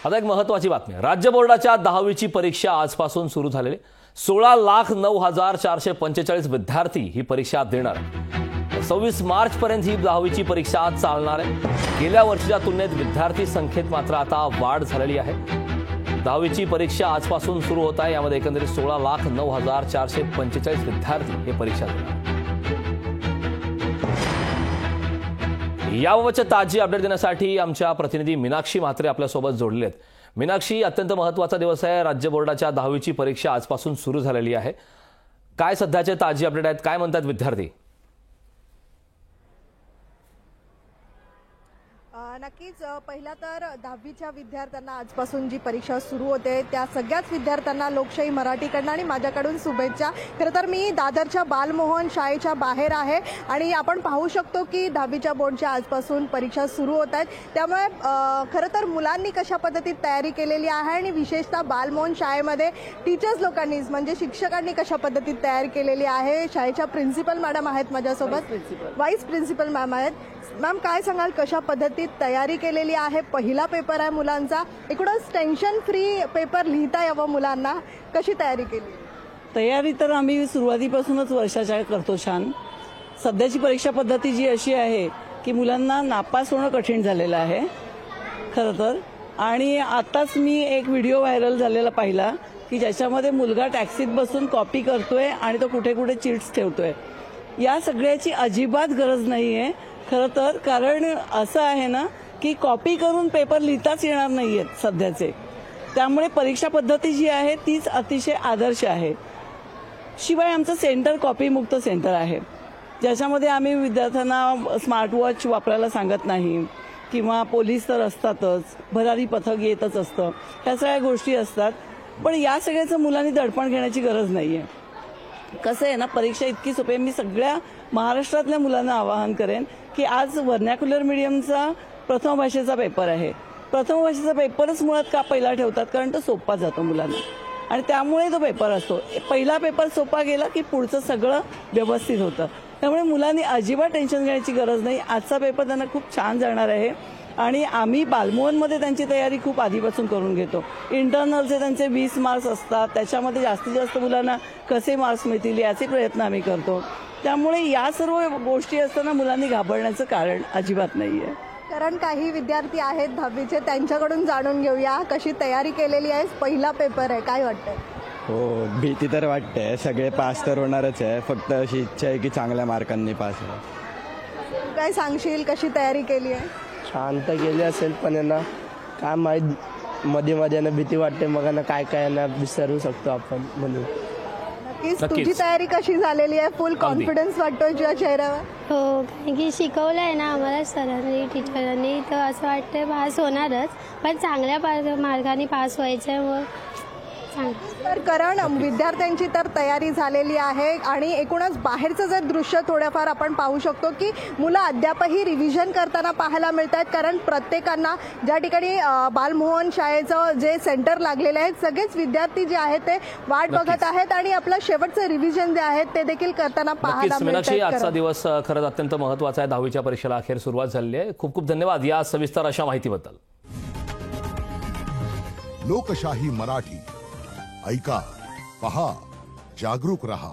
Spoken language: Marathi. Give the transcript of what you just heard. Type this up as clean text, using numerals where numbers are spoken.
आता एक महत्त्वाची बातमी. राज्य बोर्डाच्या 10वीची परीक्षा आजपासून सुरू झालेली. 16,09,445 विद्यार्थी ही परीक्षा देणार. 26 मार्च पर्यंत ही 10वीची परीक्षा चालणार आहे. गेल्या वर्षीच्या तुलनेत विद्यार्थी संख्येत मात्र आता वाढ झालेली आहे. 10वीची परीक्षा आजपासून सुरू होत आहे. यामध्ये एकंदरीत 16,09,445 विद्यार्थी हे परीक्षा देणार. याबाबतच्या ताजी अपडेट देण्यासाठी आमच्या प्रतिनिधी मीनाक्षी म्हात्रे आपल्यासोबत जोडले आहेत. मीनाक्षी, अत्यंत महत्त्वाचा दिवस आहे. राज्य बोर्डाच्या 10वीची परीक्षा आजपासून सुरू झालेली आहे. काय सध्याचे ताजी अपडेट आहेत? काय म्हणतात विद्यार्थी? नक्कीच पहिला तर 10वीच्या विद्यार्थ्यांना आजपासून जी परीक्षा सुरू होते त्या सगळ्याच विद्यार्थ्यांना लोकशाही मराठीकडनं आणि माझ्याकडून शुभेच्छा. खरं तर मी दादरच्या बालमोहन शाळेच्या बाहेर आहे आणि आपण पाहू शकतो की 10वीच्या बोर्डच्या आजपासून परीक्षा सुरू होत आहेत. त्यामुळे खरं तर मुलांनी कशा पद्धतीत तयारी केलेली आहे आणि विशेषतः बालमोहन शाळेमध्ये टीचर्स लोकांनी म्हणजे शिक्षकांनी कशा पद्धतीत तयारी केलेली आहे. शाळेच्या प्रिन्सिपल मॅडम आहेत माझ्यासोबत, व्हाईस प्रिन्सिपल मॅम आहेत. मॅम, काय सांगाल कशा पद्धतीत तयारी केलेली आहे? पहिला पेपर आहे मुलांचा, एकूणच टेन्शन फ्री पेपर लिहिता यावं मुलांना, कशी तयारी केली? तयारी तर आम्ही सुरुवातीपासूनच वर्षाच्या करतो छान. सध्याची परीक्षा पद्धती जी अशी आहे की मुलांना नापास होणं कठीण झालेलं आहे खरं तर. आणि आताच मी एक व्हिडिओ व्हायरल झालेला पाहिला की ज्याच्यामध्ये मुलगा टॅक्सीत बसून कॉपी करतोय आणि तो कुठे कुठे चिट्स ठेवतोय. या सगळ्याची अजिबात गरज नाहीये खरं तर. कारण असं आहे ना की कॉपी करून पेपर लिहिताच येणार नाहीयेत सध्याचे. त्यामुळे परीक्षा पद्धती जी आहे तीच अतिशय आदर्श आहे. शिवाय आमचं सेंटर कॉपीमुक्त सेंटर आहे, ज्याच्यामध्ये आम्ही विद्यार्थ्यांना स्मार्टवॉच वापरायला सांगत नाही किंवा पोलीस तर असतातच, भरारी पथक येतच असतं, ह्या सगळ्या गोष्टी असतात. पण या सगळ्याचं मुलांनी दडपण घेण्याची गरज नाहीये. कसं आहे ना, परीक्षा इतकी सोपी आहे. मी सगळ्या महाराष्ट्रातल्या मुलांना आवाहन करेन की आज व्हर्नॅक्युलर मीडियमचा प्रथम भाषेचा पेपर आहे. प्रथम भाषेचा पेपरच मुळात का पहिला ठेवतात? कारण तो सोपा जातो मुलांना आणि त्यामुळे तो पेपर असतो. पहिला पेपर सोपा गेला की पुढचं सगळं व्यवस्थित होतं. त्यामुळे मुलांनी अजिबात टेन्शन घेण्याची गरज नाही. आजचा पेपर त्यांना खूप छान जाणार आहे आणि आम्ही बालमोहनमध्ये त्यांची तयारी खूप आधीपासून करून घेतो. इंटरनलचे त्यांचे 20 मार्क्स असतात, त्याच्यामध्ये जास्तीत जास्त मुलांना कसे मार्क्स मिळतील याचे प्रयत्न आम्ही करतो. त्यामुळे या सर्व गोष्टी असताना मुलांनी घाबरण्याचं कारण अजिबात नाहीये. कारण काही विद्यार्थी आहेत 10वीचे, त्यांच्याकडून जाणून घेऊया कशी तयारी केलेली आहे. पहिला पेपर आहे, काय वाटतंय? हो, भीती तर वाटते. सगळे पास तर होणारच आहे, फक्त अशी इच्छा आहे की चांगल्या मार्कांनी पास व्हा. काय सांगशील, कशी तयारी केली आहे? शांत केली असेल पण यांना काय माहीत, मध्ये मध्ये यांना भीती वाटते, मग यांना काय काय यांना विसरू शकतो आपण म्हणून. नक्कीच. तुझी तयारी कशी झालेली आहे? फुल कॉन्फिडन्स वाटतोय तुझ्या चेहऱ्यावर? हो, कारण की शिकवलं आहे ना आम्हाला सरांनी, टीचरांनी, तर असं वाटतं पास होणारच, पण चांगल्या मार्गाने पास व्हायचं आहे. मग तर कारण विद्यार्थ्यांची तर तयारी झालेली आहे आणि एकूणच बाहेरचं जर दृश्य थोडंफार आपण पाहू शकतो की मुलं अद्यापही रिव्हिजन करताना पाहायला मिळत आहेत. कारण प्रत्येकांना ज्या ठिकाणी बालमोहन शाळेचं जे सेंटर लागलेलं आहे, सगळेच विद्यार्थी जे आहेत ते वाट बघत आहेत आणि आपलं शेवटचं रिव्हिजन जे आहे ते देखील करताना पाहायला मिळत आहे. आजचा दिवस खरंच अत्यंत महत्त्वाचा आहे. 10वीच्या परीक्षेला अखेर सुरुवात झाली आहे. खूप खूप धन्यवाद या सविस्तर अशा माहितीबद्दल. लोकशाही मराठी ऐका, पहा, जागरूक रहा.